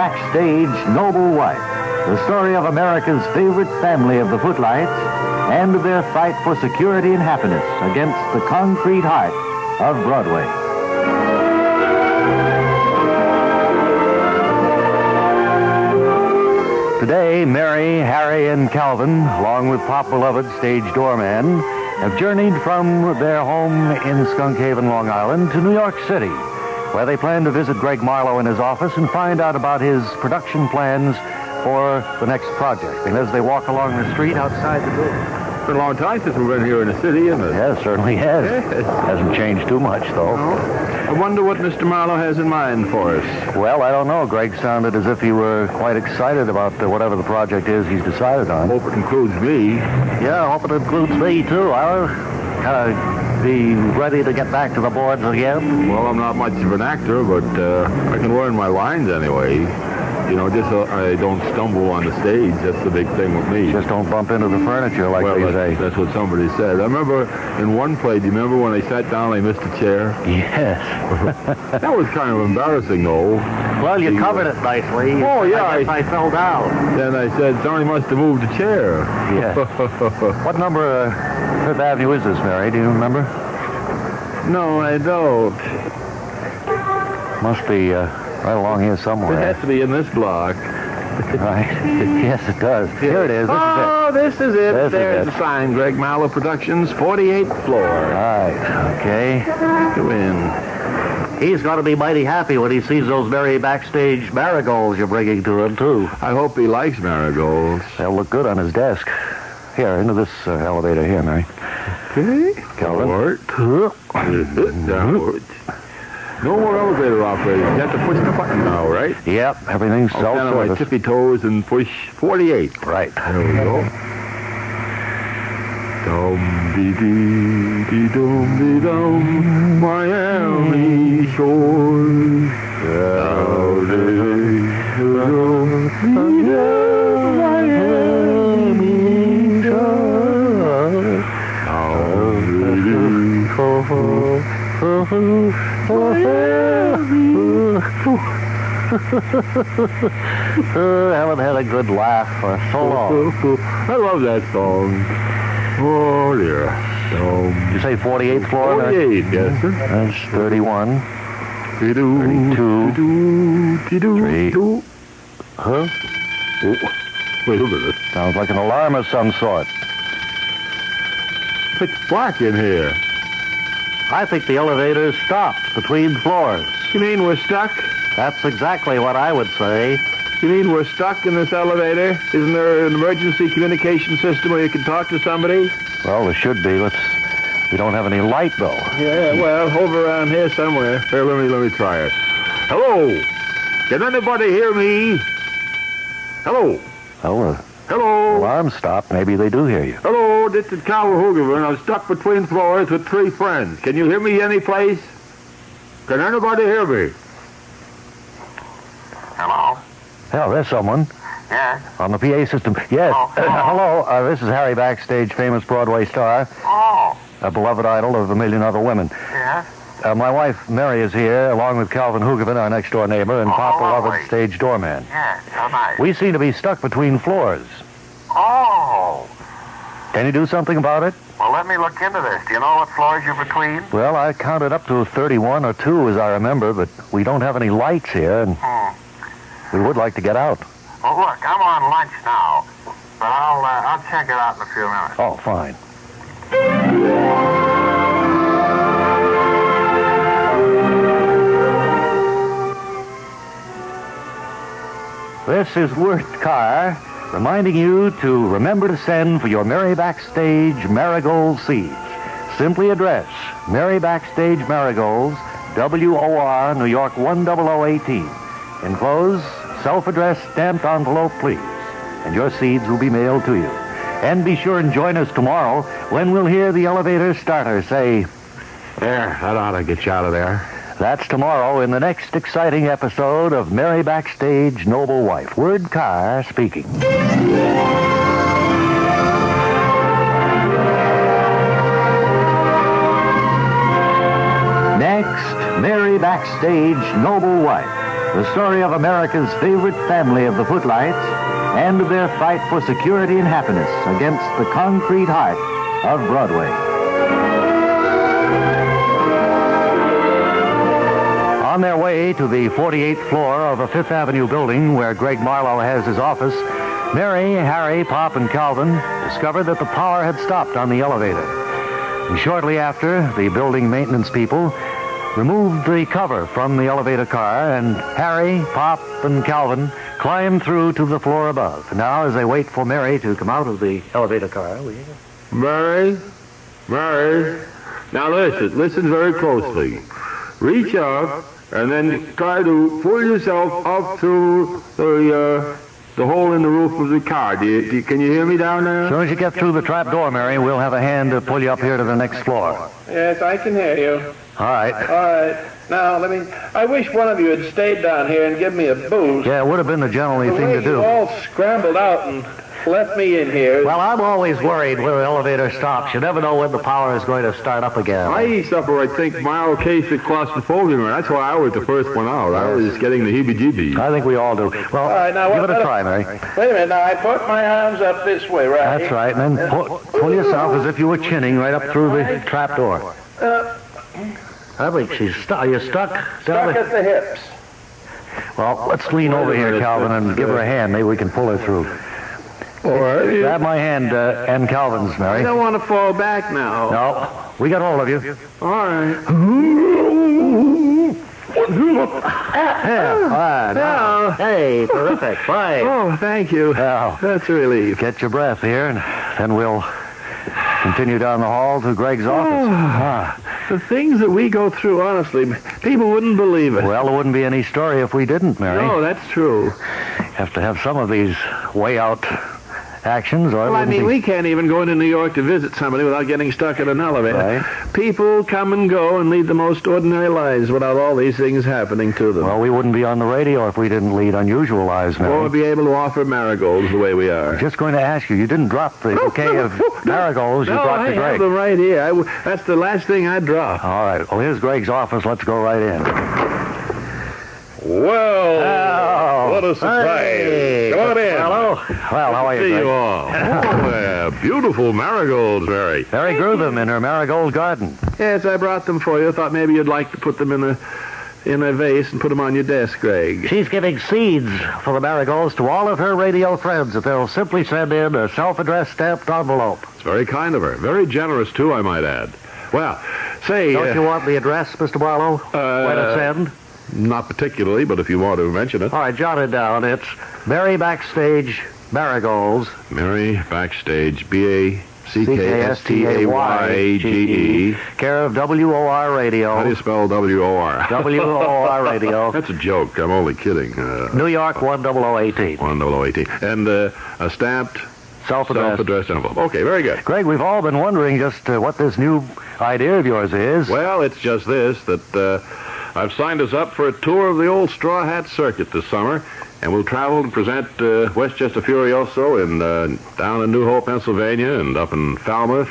Backstage Noble Wife, the story of America's favorite family of the footlights and of their fight for security and happiness against the concrete heart of Broadway. Today, Mary, Harry, and Calvin, along with Pop Beloved, stage doorman, have journeyed from their home in Skunk Haven, Long Island, to New York City, where they plan to visit Greg Marlowe in his office and find out about his production plans for the next project. And as they walk along the street outside the building... It's been a long time since we've been here in the city, isn't it? Yes, certainly has. Yes. Hasn't changed too much, though. No. I wonder what Mr. Marlowe has in mind for us. Well, I don't know. Greg sounded as if he were quite excited about whatever the project is he's decided on. Hope it includes me. Yeah, I hope it includes me, too. I'll kind of be ready to get back to the boards again. Well, I'm not much of an actor, but I can learn my lines anyway. You know, just so I don't stumble on the stage. That's the big thing with me. Just don't bump into the furniture like they say. That's what somebody said. I remember in one play, do you remember when I sat down and I missed a chair? Yes. That was kind of embarrassing, though. Well, you covered it nicely. Oh, yeah. I fell down. Then I said, somebody must have moved the chair. Yeah. What number Fifth Avenue is this, Mary? Do you remember? No, I don't. Must be right along here somewhere. It has to be in this block. Right. Yes, it does. Here it is. This is it. There's the sign. Greg Marlowe Productions, 48th floor. Right. Okay. Go in. He's got to be mighty happy when he sees those very backstage marigolds you're bringing to him, too. I hope he likes marigolds. They'll look good on his desk. Here, into this elevator here, Mary. Okay. Calvin. Downward. No more elevator operators. You have to push the button now, right? Yep, everything's I'll stand on my self-service. tippy toes and push 48. Right. There we go. Dum-dee-dee-dee-dum-dee-dum, Miami shores. Miami shores. Haven't had a good laugh for so long. I love that song. Oh, dear. You say 48th floor? 48, yes, sir. That's 31. 32. 32. Huh? Oh, wait a minute. Sounds like an alarm of some sort. Pitch black in here. I think the elevator's stopped between floors. You mean we're stuck? That's exactly what I would say. You mean we're stuck in this elevator? Isn't there an emergency communication system where you can talk to somebody? Well, there should be. We don't have any light, though. Yeah, well, over around here somewhere. Here, let me try it. Hello? Can anybody hear me? Hello? Well, Hello? alarm stopped. Maybe they do hear you. Hello, this is Cal Hoogerman. I'm stuck between floors with 3 friends. Can you hear me any place? Can anybody hear me? Hello? Hell, there's someone. Yes? On the PA system. Yes. Oh, hello. Hello. This is Harry Backstage, famous Broadway star. Oh, A beloved idol of a million other women. yes? My wife, Mary, is here, along with Calvin Hoogerman, our next-door neighbor, and Pop lovely. Beloved, stage doorman. Yes, how nice. We seem to be stuck between floors. Oh, Can you do something about it? well, let me look into this. Do you know what floors you're between? Well, I counted up to 31 or 2, as I remember, but we don't have any lights here, and we would like to get out. Well, look, I'm on lunch now, but I'll check it out in a few minutes. Oh, fine. This is Wirt Carr, reminding you to remember to send for your Mary Backstage Marigold seeds. Simply address Mary Backstage Marigolds, WOR, New York 10018. Enclose self-addressed stamped envelope, please, and your seeds will be mailed to you. And be sure and join us tomorrow when we'll hear the elevator starter say, There, that ought to get you out of there. That's tomorrow in the next exciting episode of Mary Backstage Noble Wife. Wirt Carr speaking. Next, Mary Backstage Noble Wife. the story of America's favorite family of the footlights and of their fight for security and happiness against the concrete heart of Broadway. On their way to the 48th floor of a Fifth Avenue building where Greg Marlowe has his office, Mary, Harry, Pop, and Calvin discovered that the power had stopped on the elevator. And shortly after, the building maintenance people removed the cover from the elevator car, and Harry, Pop, and Calvin climbed through to the floor above. Now, as they wait for Mary to come out of the elevator car, Mary? Now listen very closely. Reach up and then try to pull yourself up through the hole in the roof of the car. Can you hear me down there? As soon as you get through the trap door, Mary, we'll have a hand to pull you up here to the next floor. Yes, I can hear you. All right. All right. Now, I wish one of you had stayed down here and given me a boost. Yeah, it would have been the gentlemanly The thing way to do. you all scrambled out and left me in here. Well, I'm always worried when the elevator stops. You never know when the power is going to start up again. I suffer, I think, mild case of claustrophobia. That's why I was the first one out. I was getting the heebie-jeebies. I think we all do. Well, All right, now, give it a try, Mary. Wait a minute. Now, I put my arms up this way, right? That's right. And then pull yourself as if you were chinning right up through the trap door. I think she's stuck. Are you stuck? Stuck at the hips. Well, let's lean over here, Calvin, and give her a hand. Maybe we can pull her through. All right. Grab my hand and Calvin's, Mary. I don't want to fall back now. No, we got hold of you. All right. Yeah, fine. Now. Hey, terrific. Fine. Oh, thank you. Well, That's a relief. get your breath here, and then we'll continue down the hall to Greg's office. The things that we go through, honestly, people wouldn't believe it. Well, there wouldn't be any story if we didn't, Mary. No, that's true. Have to have some of these way out actions, or it Well, I wouldn't mean, be... we can't even go into New York to visit somebody without getting stuck in an elevator. Right. People come and go and lead the most ordinary lives without all these things happening to them. Well, we wouldn't be on the radio if we didn't lead unusual lives, Mary. Or be able to offer marigolds the way we are. Just going to ask you, you didn't drop the bouquet of marigolds you No, brought I to Greg. have them right here. That's the last thing I drop. All right. Well, here's Greg's office. Let's go right in. Well, Oh, what a surprise. hey. Come on in. Hello. Well, how are you, See Greg? you all. Beautiful marigolds, Mary. Mary grew them in her marigold garden. Yes, I brought them for you. Thought maybe you'd like to put them in a vase and put them on your desk, Greg. She's giving seeds for the marigolds to all of her radio friends if they'll simply send in a self-addressed stamped envelope. It's very kind of her. Very generous, too, I might add. Well, say... Don't you want the address, Mr. Barlow? Where to send? Not particularly, but if you want to mention it. All right, jot it down. It's Mary Backstage Marigolds. Mary Backstage, Backstayge, care of WOR Radio. How do you spell W-O-R? WOR Radio. That's a joke. I'm only kidding. New York 10018. 10018. And a stamped, Self-addressed. self-addressed envelope. Okay, very good. Greg, we've all been wondering just what this new idea of yours is. Well, it's just this, that I've signed us up for a tour of the old Straw Hat Circuit this summer, and we'll travel and present Westchester Furioso down in New Hope, Pennsylvania, and up in Falmouth,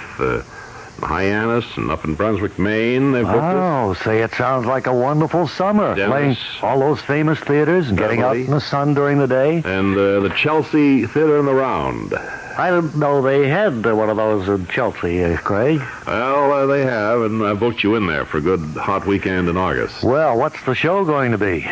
Hyannis, and up in Brunswick, Maine. They've booked us. Oh, say, it sounds like a wonderful summer. Yes. Playing all those famous theaters and getting out Beverly. in the sun during the day. And the Chelsea Theater in the Round. I didn't know they had one of those in Chelsea, Craig. Well, they have, and I booked you in there for a good hot weekend in August. Well, what's the show going to be?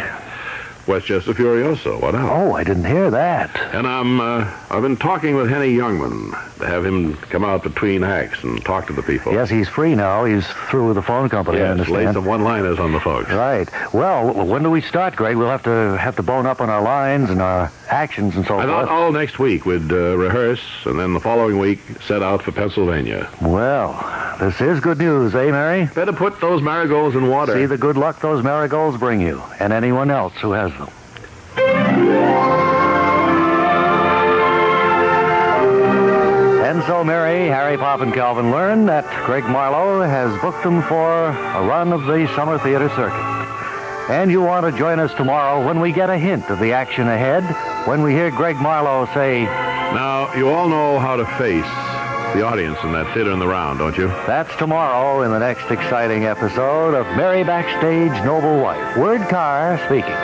Westchester Furioso. What else? Oh, I didn't hear that. And I've been talking with Henny Youngman to have him come out between acts and talk to the people. Yes, he's free now. He's through with the phone company, I Yes, lay understand. some one-liners on the folks. Right. Well, when do we start, Greg? We'll have to bone up on our lines and our actions and so I thought forth. all next week we'd rehearse, and then the following week set out for Pennsylvania. Well, this is good news, eh, Mary? Better put those marigolds in water. See the good luck those marigolds bring you, and anyone else who has them. And so Mary, Harry, Pop, and Calvin learn that Greg Marlowe has booked them for a run of the summer theater circuit. And you want to join us tomorrow when we get a hint of the action ahead, when we hear Greg Marlowe say, Now, you all know how to face the audience in that theater in the round, don't you? that's tomorrow in the next exciting episode of Mary Backstage Noble Wife. Word Carr speaking.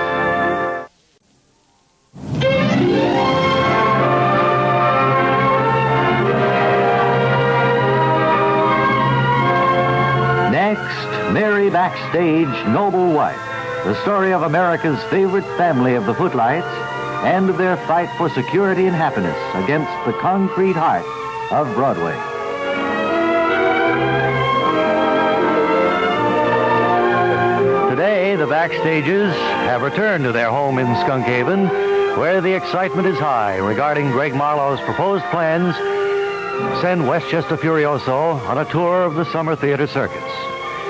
Backstage noble wife, the story of America's favorite family of the footlights, and of their fight for security and happiness against the concrete heart of Broadway. Today, the Backstagers have returned to their home in Skunk Haven, where the excitement is high regarding Greg Marlowe's proposed plans to send Westchester Furioso on a tour of the summer theater circuits.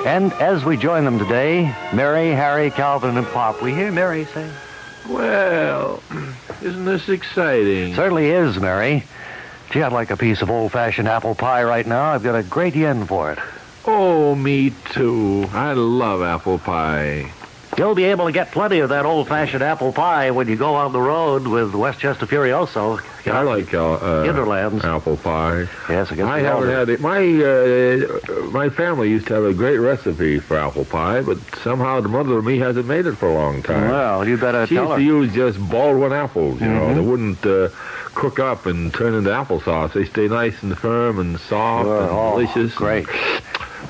And as we join them today, Mary, Harry, Calvin, and Pop, we hear Mary say, Well, isn't this exciting? "Certainly is, Mary. Gee, I'd like a piece of old-fashioned apple pie right now. I've got a great yen for it." Oh, me too. I love apple pie. You'll be able to get plenty of that old-fashioned apple pie when you go on the road with Westchester Furioso. I like Hinterlands. apple pie. Yes, I guess I we all haven't do. had it. My family used to have a great recipe for apple pie, but somehow the mother of me hasn't made it for a long time. Well, you better She tell used her. to use just Baldwin apples, you know. They wouldn't cook up and turn into applesauce. They stay nice and firm and soft and delicious. Great.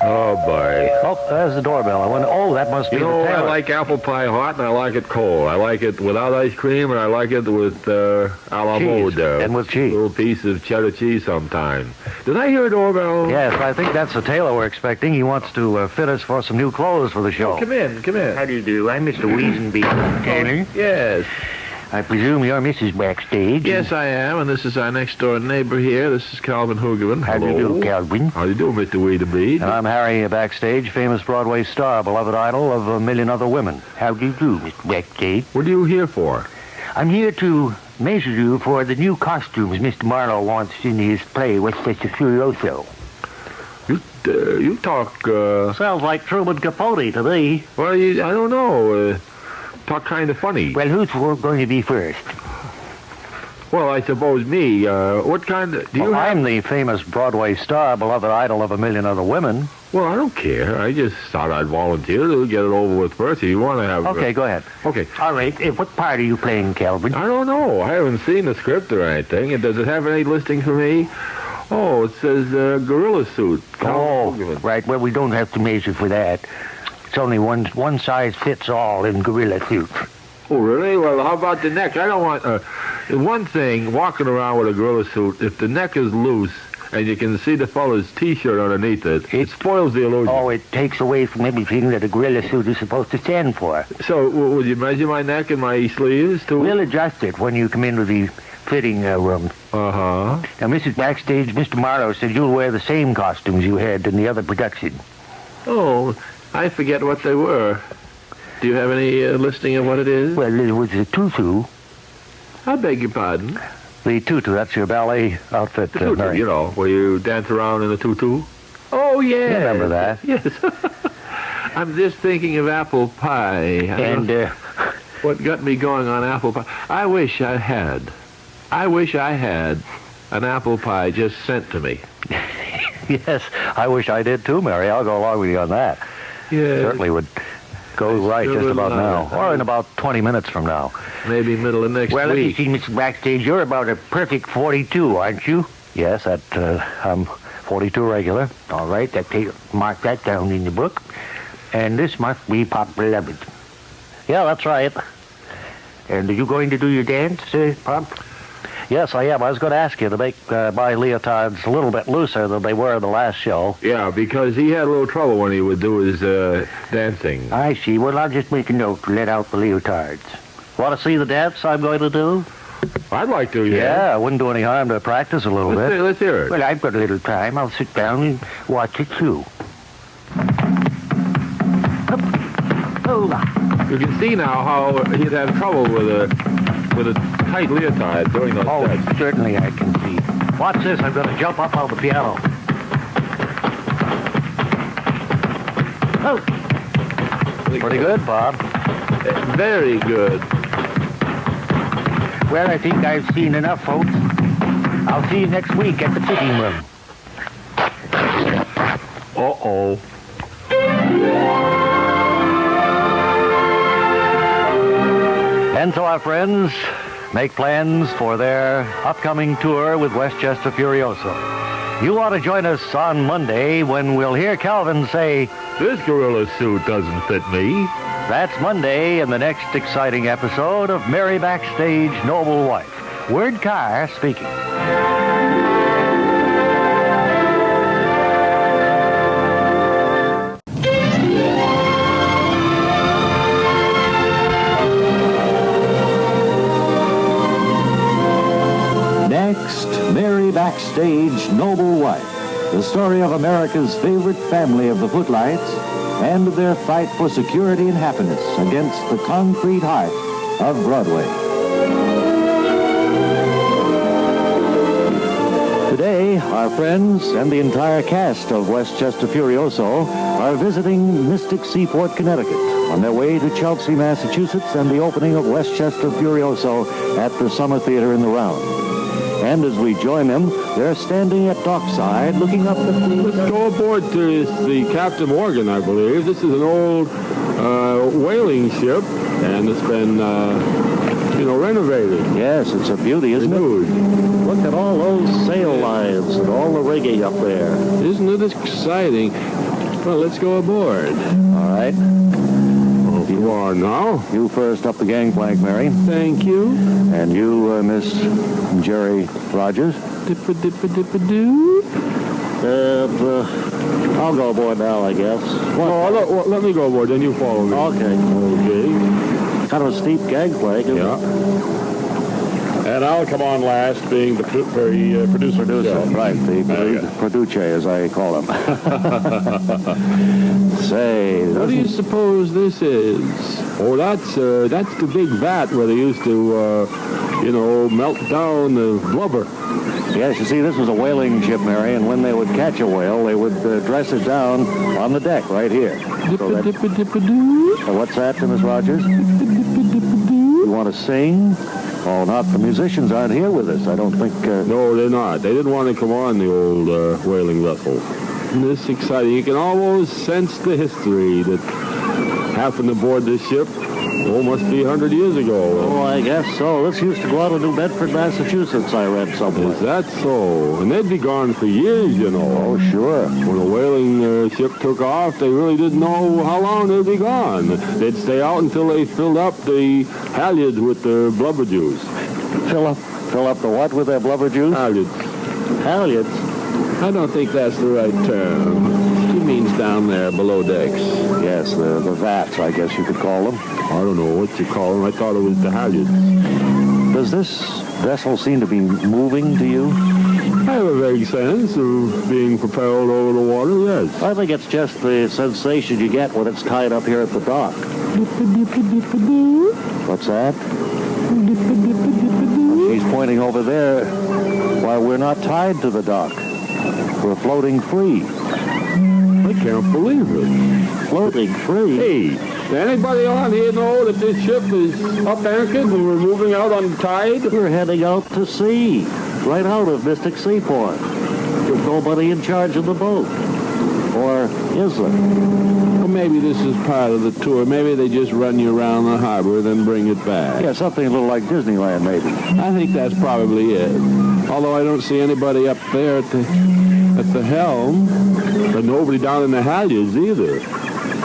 Oh, boy. Oh, there's the doorbell. I wonder, that must be You know, the I tailor. like apple pie hot and I like it cold. I like it without ice cream and I like it with a la Cheese. mode. And with cheese. A little piece of cheddar cheese sometime. Did I hear a doorbell? Yes, I think that's the tailor we're expecting. He wants to fit us for some new clothes for the show. Come in. How do you do? I'm Mr. Weazenby. Taylor. Yes. I presume you're Mrs. Backstage. Yes, I am, and this is our next-door neighbor here. This is Calvin Hoogerman. How do you do, Calvin? How do you do, Mr. Weedabeed? And I'm Harry Backstage, famous Broadway star, beloved idol of a million other women. How do you do, Mr. Backstage? What are you here for? I'm here to measure you for the new costumes Mr. Marlowe wants in his play, Westchester Furioso. You talk, Sounds like Truman Capote to me. well, I don't know, talk kind of funny. Well, who's going to be first? Well, I suppose me. What kind of... Do you Well, have... I'm the famous Broadway star, beloved idol of a million other women. Well, I don't care. I just thought I'd volunteer to get it over with first. If you want to have... Okay, go ahead. Okay. All right, what part are you playing, Calvin? I don't know. I haven't seen the script or anything. And does it have any listing for me? Oh, it says gorilla suit. Oh, right. Well, we don't have to measure for that. It's only one size fits all in gorilla suits. Oh, really? Well, how about the neck? I don't want... one thing, walking around with a gorilla suit, if the neck is loose and you can see the fellow's T-shirt underneath it, it spoils the illusion. Oh, it takes away from everything that a gorilla suit is supposed to stand for. So, would you measure my neck and my sleeves, too? We'll adjust it when you come into the fitting room. Uh-huh. Now, Mrs. Backstage, Mr. Marlowe said you'll wear the same costumes you had in the other production. Oh, I forget what they were. Do you have any listing of what it is? Well, it was a tutu. I beg your pardon. The tutu, that's your ballet outfit, The tutu, Mary. you know, where you dance around in a tutu. Oh, yeah. Remember that? Yes. I'm just thinking of apple pie. And, What got me going on apple pie? I wish I had an apple pie just sent to me. Yes, I wish I did too, Mary. I'll go along with you on that. Yeah. Certainly would go right sure just would about love now. it. Or in about 20 minutes from now. Maybe middle of next well, let me week. see, Mrs. Backstage, you're about a perfect 42, aren't you? Yes, I'm 42 regular. All right, mark that down in the book. And this must be Pop Beloved. Yeah, that's right. And are you going to do your dance, Pop? Yes, I am. I was going to ask you to make my leotards a little bit looser than they were the last show. Yeah, because he had a little trouble when he would do his dancing. I see. Well, I'll just make a note to let out the leotards. Want to see the dance I'm going to do? I'd like to, Yeah, it wouldn't do any harm to practice a little bit. Let's hear it. Well, I've got a little time. I'll sit down and watch it, too. Oh, You can see now how he'd have trouble with a tight leotard during those steps. certainly I can see. Watch this. I'm going to jump up on the piano. Oh, Pretty good, Bob. Very good. well, I think I've seen enough, folks. I'll see you next week at the fitting room. Uh-oh. And so our friends make plans for their upcoming tour with Westchester Furioso. You ought to join us on Monday when we'll hear Calvin say, This gorilla suit doesn't fit me. that's Monday in the next exciting episode of Mary Backstage, Noble Wife. Word Carr speaking. Next, Mary Backstage, Noble Wife. The story of America's favorite family of the Footlights and their fight for security and happiness against the concrete heart of Broadway. Today, our friends and the entire cast of Westchester Furioso are visiting Mystic Seaport, Connecticut, on their way to Chelsea, Massachusetts, and the opening of Westchester Furioso at the Summer Theater in the Round. And as we join them, they're standing at dockside looking up at the... Let's go aboard to the Captain Morgan, I believe. This is an old whaling ship, and it's been, renovated. Yes, it's a beauty, isn't it? Look at all those sail lines and all the rigging up there. Isn't it exciting? Well, let's go aboard. All right. You are now. You first up the gangplank, Mary. Thank you. And you, Miss Jerry Rogers. Dippa-dippa-dippa-doo. I'll go aboard now, I guess. Let me go aboard, then you follow me. Okay. Okay. Kind of a steep gangplank, isn't Yeah. And I'll come on last, being the producer. Right, the producer, as I call him. Say, What do you suppose this is? Oh, that's the big vat where they used to, melt down the blubber. yes, you see, this was a whaling ship, Mary, and when they would catch a whale, they would dress it down on the deck right here. Dippa-dippa-dippa-doo. What's that, Miss Rogers? Dippa-dippa-dippa-doo. You want to sing? Oh, not the musicians aren't here with us. I don't think... No, they're not. They didn't want to come on the old whaling vessel. Isn't this exciting? You can almost sense the history that happened aboard this ship. Oh, must be 100 years ago. Oh, I guess so. This used to go out of New Bedford, Massachusetts, I read somewhere. Is that so? And they'd be gone for years, you know. Oh, sure. When the whaling ship took off, they really didn't know how long they'd be gone. They'd stay out until they filled up the halyards with the blubber juice. Fill up the what with their blubber juice? Halyards. Halyards. I don't think that's the right term. She means down there below decks. Yes, the vats, I guess you could call them. I don't know what you call them. I thought it was the halyards. Does this vessel seem to be moving to you? I have a vague sense of being propelled over the water, yes. I think it's just the sensation you get when it's tied up here at the dock. Dippa-dippa-dippa-doo. What's that? Dippa-dippa-dippa-doo. She's pointing over there. Why, we're not tied to the dock. We're floating free. I can't believe it. Floating free? Hey, does anybody on here know that this ship is up anchored and we're moving out on the tide? We're heading out to sea, right out of Mystic Seaport, with nobody in charge of the boat. Or is there? Well, maybe this is part of the tour. Maybe they just run you around the harbor, then bring it back. Yeah, something a little like Disneyland, maybe. I think that's probably it. Although I don't see anybody up there at the helm, but nobody down in the halyards either.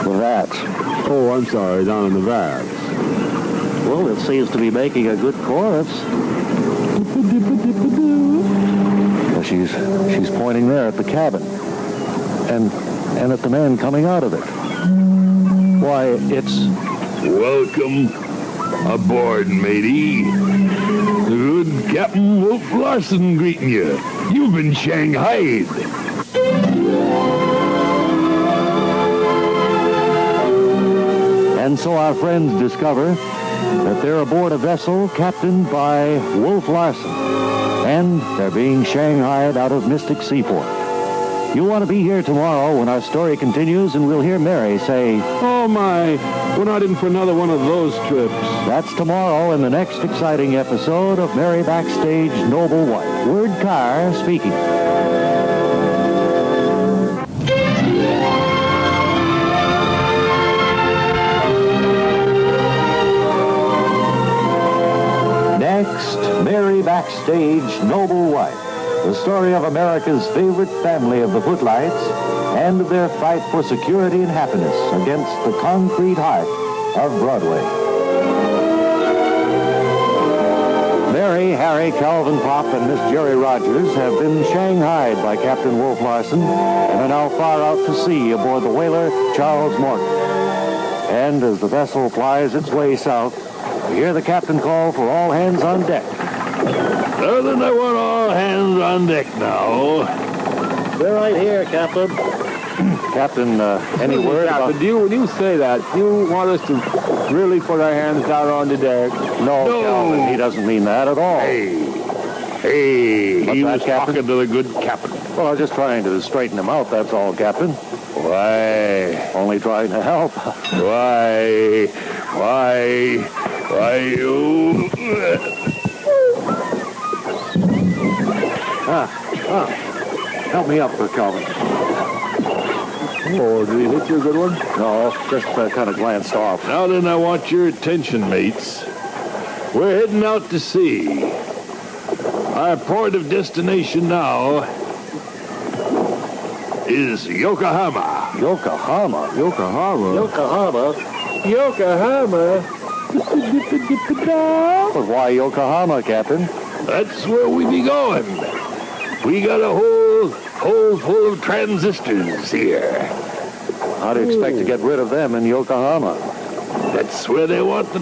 The vats. Oh, I'm sorry, down in the vats. Well, it seems to be making a good chorus. Well, she's pointing there at the cabin. And at the man coming out of it. Why, it's... Welcome aboard, matey. The good Captain Wolf Larson greeting you. You've been shanghaied. And so our friends discover that they're aboard a vessel captained by Wolf Larson. And they're being shanghaied out of Mystic Seaport. You'll want to be here tomorrow when our story continues, and we'll hear Mary say, Oh, my. We're not in for another one of those trips. that's tomorrow in the next exciting episode of Mary Backstage, Noble Wife. Word Carr speaking. Next, Mary Backstage, Noble Wife. The the story of America's favorite family of the Footlights and their fight for security and happiness against the concrete heart of Broadway. Mary, Harry, Calvin Pop, and Miss Jerry Rogers have been shanghaied by Captain Wolf Larson and are now far out to sea aboard the whaler Charles Morgan. And as the vessel plies its way south, we hear the captain call for all hands on deck. Well, then I want all hands on deck now. We're right here, Captain. Captain, any word about... When you say that, you want us to really put our hands down on the deck? No, Calvin, he doesn't mean that at all. Hey, What's he that, was Captain? talking to the good captain. Well, I was just trying to straighten him out, that's all, Captain. Why, Only trying to help. why you... Help me up for Calvin. Oh, did he hit you a good one? No, just kind of glanced off. Now then, I want your attention, mates. We're heading out to sea. Our port of destination now is Yokohama. Yokohama? But why Yokohama, Captain? That's where we be going. We got a whole full of transistors here. How do you expect to get rid of them in Yokohama? That's where they want the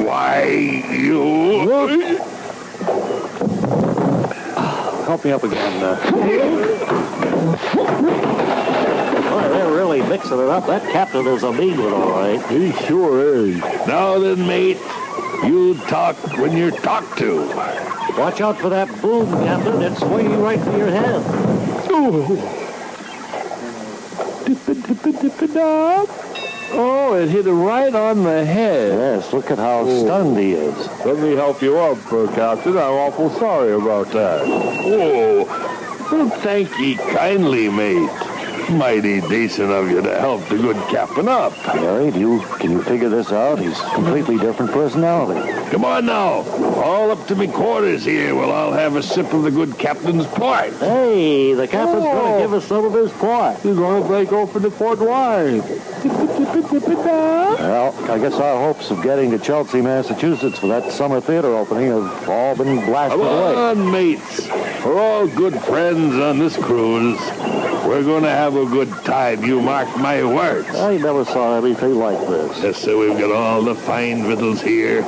Why, you... Help me up again. Boy, they're really mixing it up. That captain is a mean one, all right. He sure is. Now then, mate, you talk when you're talked to. Watch out for that boom, Captain. It's swinging right for your head. Oh, it hit him right on the head. Yes, look at how stunned he is. Let me help you up, Captain. I'm awful sorry about that. Oh, well, thank ye kindly, mate. Mighty decent of you to help the good captain up. Harry, can you figure this out? He's a completely different personality. Come on now. All up to me quarters here. Well, I'll have a sip of the good captain's port. Hey, the captain's going to give us some of his port. He's going to break open the port wine. Well, I guess our hopes of getting to Chelsea, Massachusetts for that summer theater opening have all been blasted Come away. on, mates. We're all good friends on this cruise. We're going to have a good time, you mark my words. I never saw anything like this. Yes, sir, we've got all the fine victuals here.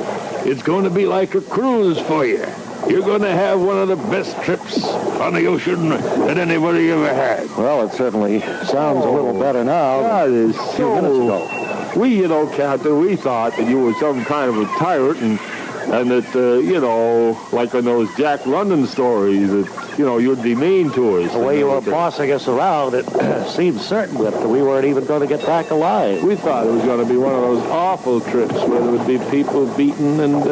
It's going to be like a cruise for you. You're going to have one of the best trips on the ocean that anybody ever had. Well, it certainly sounds a little better now That is than a few minutes ago. We, Captain, we thought that you were some kind of a tyrant and that, like in those Jack London stories, that, you'd be mean to us. The way you were bossing us around, it seemed certain that we weren't even going to get back alive. We thought it was going to be one of those awful trips where there would be people beaten and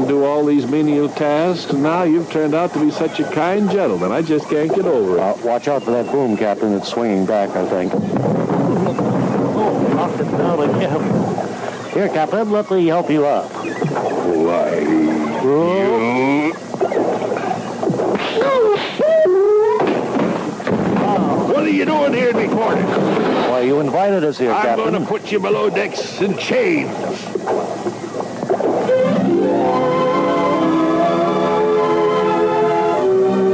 do all these menial tasks. And now you've turned out to be such a kind gentleman. I just can't get over it. Watch out for that boom, Captain. It's swinging back, I think. Oh, knocked it down again. Here, Captain, let me help you up. Why, What are you doing here in the corner? Why, you invited us here, I'm Captain. going to put you below decks in chains.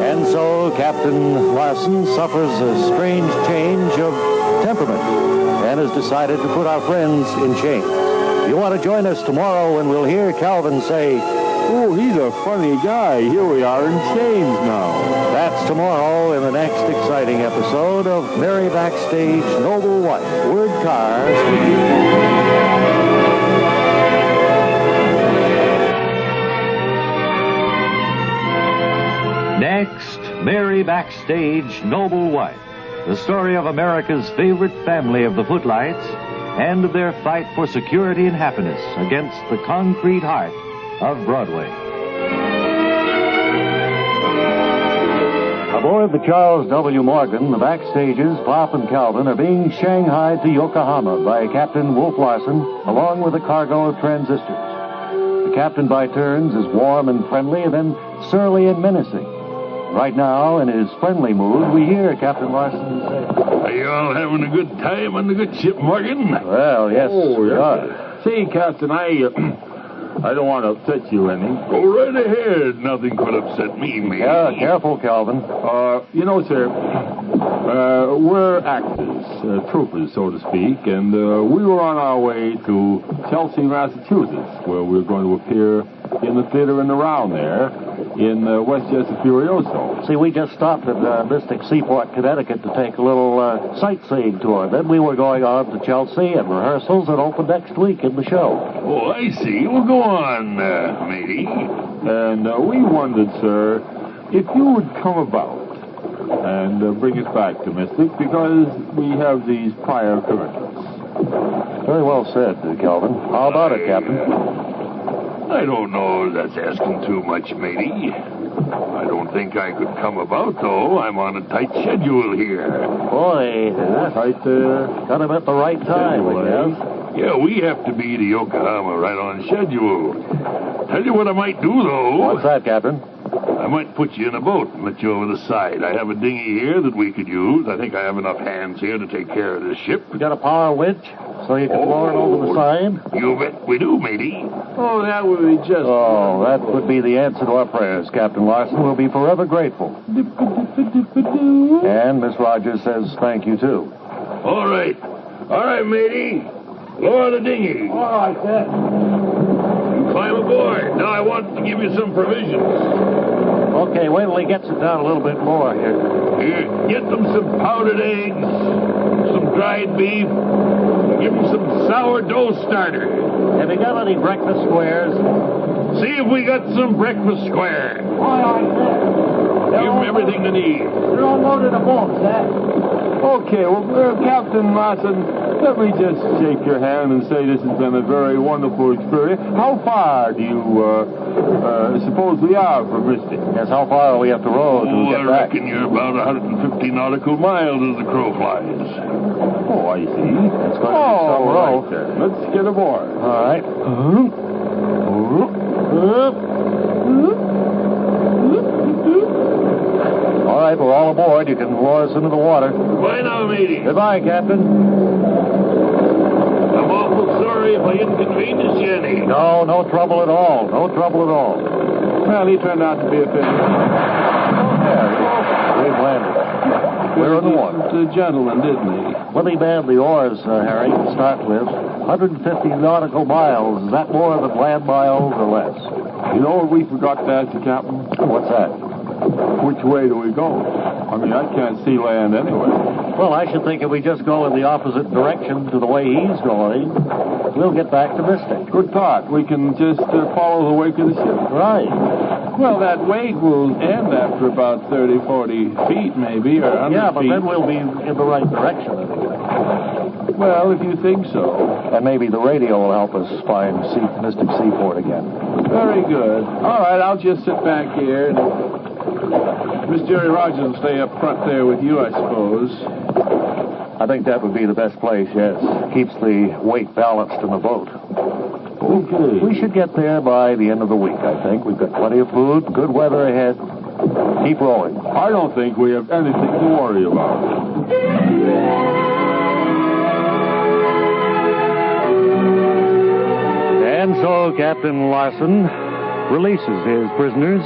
And so Captain Larson suffers a strange change of temperament and has decided to put our friends in chains. You want to join us tomorrow when we'll hear Calvin say, Oh, he's a funny guy. Here we are in chains now. that's tomorrow in the next exciting episode of Mary Backstage Noble Wife. Word cars. Next, Mary Backstage Noble Wife. The story of America's favorite family of the Footlights and their fight for security and happiness against the concrete heart of Broadway. Aboard the Charles W. Morgan, the Backstagers, Pop and Calvin, are being shanghaied to Yokohama by Captain Wolf Larson, along with a cargo of transistors. The captain, by turns, is warm and friendly, and then surly and menacing. Right now, in his friendly mood, we hear Captain Larson say, Are you all having a good time on the good ship, Morgan? well, yes, we are. See, Captain, I don't want to upset you any. Go right ahead. Nothing could upset me, mate. Yeah, careful, Calvin. You know, sir, we're actors, troopers, so to speak, and we were on our way to Chelsea, Massachusetts, where we're going to appear in the theater and around there in Westchester Furioso. See, we just stopped at Mystic Seaport, Connecticut to take a little sightseeing tour. Then we were going on to Chelsea and rehearsals that open next week in the show. Oh, I see. Well, go on, matey. And we wondered, sir, if you would come about and bring us back to Mystic, because we have these prior commitments. Very well said, Calvin. How about it, Captain? I don't know if that's asking too much, matey. I don't think I could come about, though. I'm on a tight schedule here. Boy, Right got him at the right time, I guess. Yeah, we have to be to Yokohama right on schedule. Tell you what I might do, though. What's that, Captain? I might put you in a boat and let you over the side. I have a dinghy here that we could use. I think I have enough hands here to take care of this ship. You got a power winch so you can lower it over the side? You bet we do, matey. Oh, that would be just... Oh, that would be the answer to our prayers, Captain Larson. We'll be forever grateful. And Miss Rogers says thank you, too. All right, matey. Lower the dinghy. All right, sir. Climb aboard. Now I want to give you some provisions. Okay, wait till he gets it down a little bit more here. Here, get them some powdered eggs, some dried beef, give them some sourdough starter. Have you got any breakfast squares? See if we got some breakfast square. All right, sir. Give them everything they need. They're all loaded aboard, sir. Okay, well, Captain Larson, let me just shake your hand and say this has been a very wonderful experience. How far do you suppose we are from Mystic? Yes, how far we have to row to I get back? reckon you're about 150 nautical miles as the crow flies. Oh, I see. It's going to be some row. Right then. Let's get aboard. All right. All right, we're all aboard. You can lower us into the water. Bye now, matey. Goodbye, Captain. I'm awful sorry if I inconvenience you any. No trouble at all. No trouble at all. Well, he turned out to be a fit. We've landed. We're in the water. The gentleman, didn't he? Well, he manned the oars, Harry, to start with. 150 nautical miles. Is that more than land miles or less? You know what we forgot to ask the captain? What's that? Which way do we go? I mean, I can't see land anyway. Well, I should think if we just go in the opposite direction to the way he's going, we'll get back to Mystic. Good thought. We can just follow the wake of the ship. Right. Well, that wake will end after about 30, 40 feet, maybe, or 100 Yeah, but feet. then we'll be in the right direction anyway. Well, if you think so. And maybe the radio will help us find Mystic Seaport again. Very good. All right, I'll just sit back here. And Miss Jerry Rogers will stay up front there with you, I suppose. I think that would be the best place, yes. Keeps the weight balanced in the boat. Okay. We should get there by the end of the week, I think. We've got plenty of food, good weather ahead. Keep rowing. I don't think we have anything to worry about. And so Captain Larson releases his prisoners,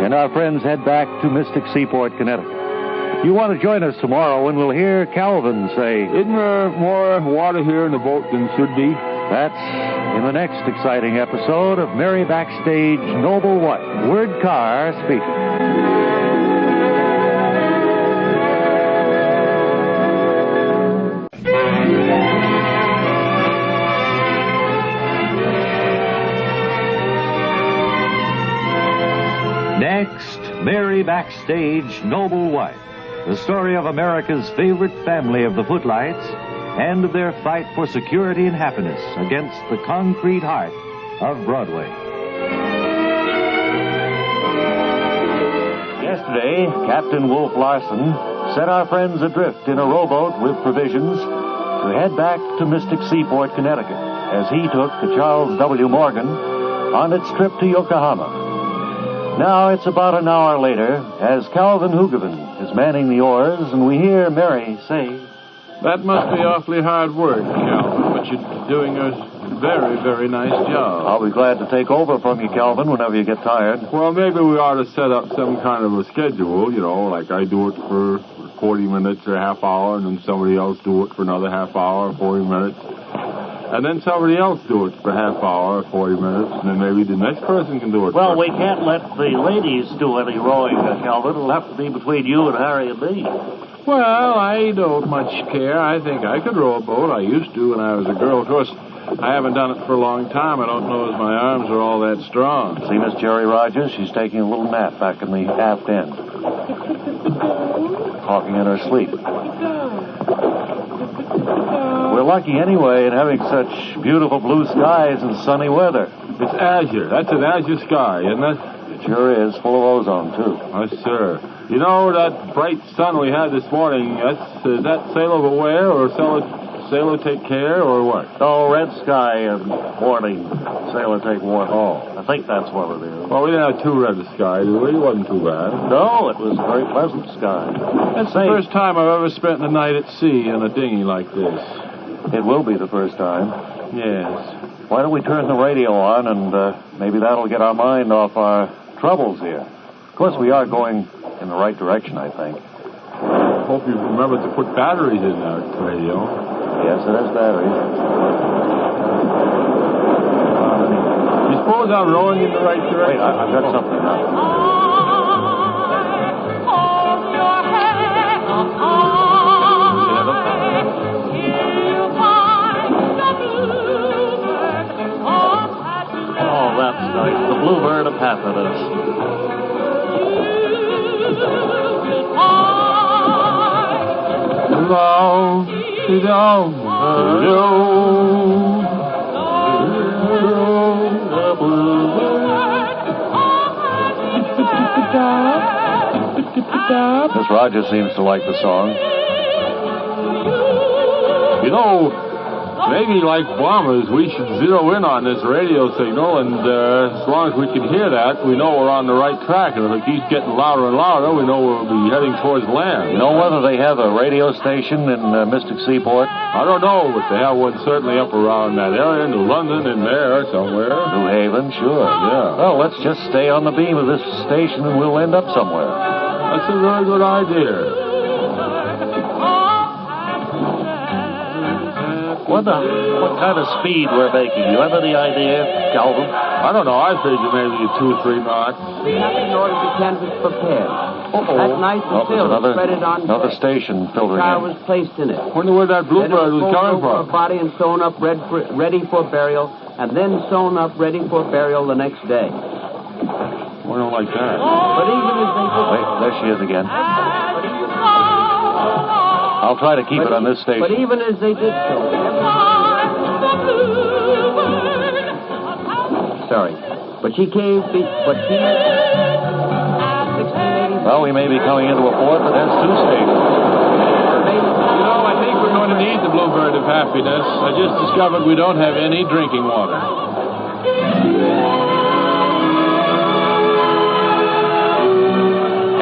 and our friends head back to Mystic Seaport, Connecticut. You want to join us tomorrow, and we'll hear Calvin say, Isn't there more water here in the boat than should be? that's in the next exciting episode of Mary Backstage Noble Wife. Word Car speaking. Next, Mary Backstage Noble Wife. The story of America's favorite family of the Footlights and of their fight for security and happiness against the concrete heart of Broadway. Yesterday, Captain Wolf Larson set our friends adrift in a rowboat with provisions to head back to Mystic Seaport, Connecticut, as he took the Charles W. Morgan on its trip to Yokohama. Now it's about an hour later as Calvin Hoogovan is manning the oars, and we hear Mary say, That must be awfully hard work, Calvin, but you're doing a very, very nice job. I'll be glad to take over from you, Calvin, whenever you get tired. Well, maybe we ought to set up some kind of a schedule, like I do it for 40 minutes or a half hour, and then somebody else do it for another half hour, 40 minutes. And then somebody else do it for a half hour, 40 minutes, and then maybe the next person can do it. Well, we can't let the ladies do any rowing, Calvin. It'll have to be between you and Harry and me. Well, I don't much care. I think I could row a boat. I used to when I was a girl. Of course, I haven't done it for a long time. I don't know if my arms are all that strong. See Miss Jerry Rogers? She's taking a little nap back in the aft end. Talking in her sleep. We're lucky anyway in having such beautiful blue skies and sunny weather. It's azure. That's an azure sky, isn't it? It sure is. Full of ozone, too. Yes, sir. You know, that bright sun we had this morning, is that sail over wear or sailor take care or what? Oh, red sky and morning, sailor take warning. Oh, I think that's what it is. Well, we didn't have too red a sky, did we? It wasn't too bad. No, it was a very pleasant sky. That's the first time I've ever spent the night at sea in a dinghy like this. It will be the first time. Yes. Why don't we turn the radio on, and maybe that'll get our mind off our troubles here. Of course, we are going in the right direction, I think. Hope you remember to put batteries in that radio. Yes, it has batteries. You suppose I'm rowing in the right direction? Wait, I've got something now. Oh, that's nice. The bluebird of happiness. Miss Rogers seems to like the song. You know, maybe like bombers, we should zero in on this radio signal, and as long as we can hear that, we know we're on the right track. And if it keeps getting louder and louder, we know we'll be heading towards land. You know whether they have a radio station in Mystic Seaport? I don't know, but they have one certainly up around that area, New London, in there somewhere. New Haven, sure. Yeah. Well, let's just stay on the beam of this station, and we'll end up somewhere. That's a very good idea. What kind of speed we're making? You have any idea, Calvin? I don't know. I figure maybe 2 or 3 knots. We have in order to canvas prepared. That's nice and still. Spread it on another station filtering car in. was placed in it. Wonder where that bluebird was coming from. Body and sewn up ready for burial, and then sewn up ready for burial the next day. I don't like that. But even as they did... Wait, there she is again. I'll try to keep it on this station. But even as they did so... Sorry. But she came... Well, we may be coming into a port that has 2 stations. You know, I think we're going to need the bluebird of happiness. I just discovered we don't have any drinking water.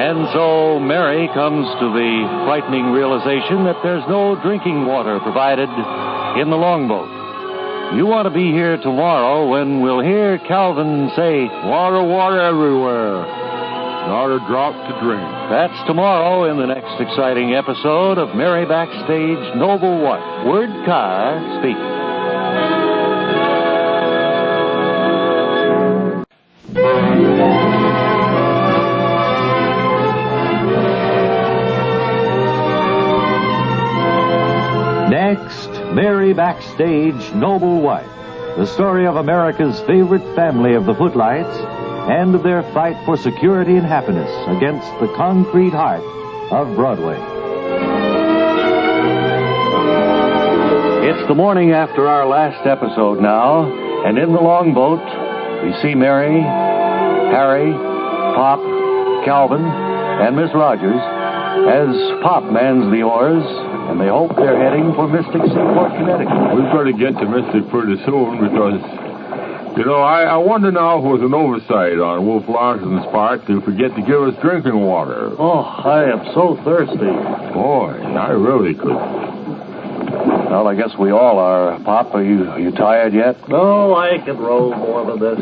And so Mary comes to the frightening realization that there's no drinking water provided in the longboat. You want to be here tomorrow when we'll hear Calvin say, Water, water everywhere. Not a drop to drink. That's tomorrow in the next exciting episode of Mary Backstage Noble What? Word Car speaking. Next, Mary Backstage Noble Wife, the story of America's favorite family of the Footlights and of their fight for security and happiness against the concrete heart of Broadway. It's the morning after our last episode now, and in the longboat, we see Mary, Harry, Pop, Calvin, and Miss Rogers as Pop mans the oars, and they hope they're heading for Mystic Seaport, Connecticut. We've got to get to Mystic pretty soon because You know, I wonder now if it was an oversight on Wolf Larson's part to forget to give us drinking water. Oh, I am so thirsty. Boy, I really could. Well, I guess we all are. Pop, are you tired yet? No, I can roll more than this.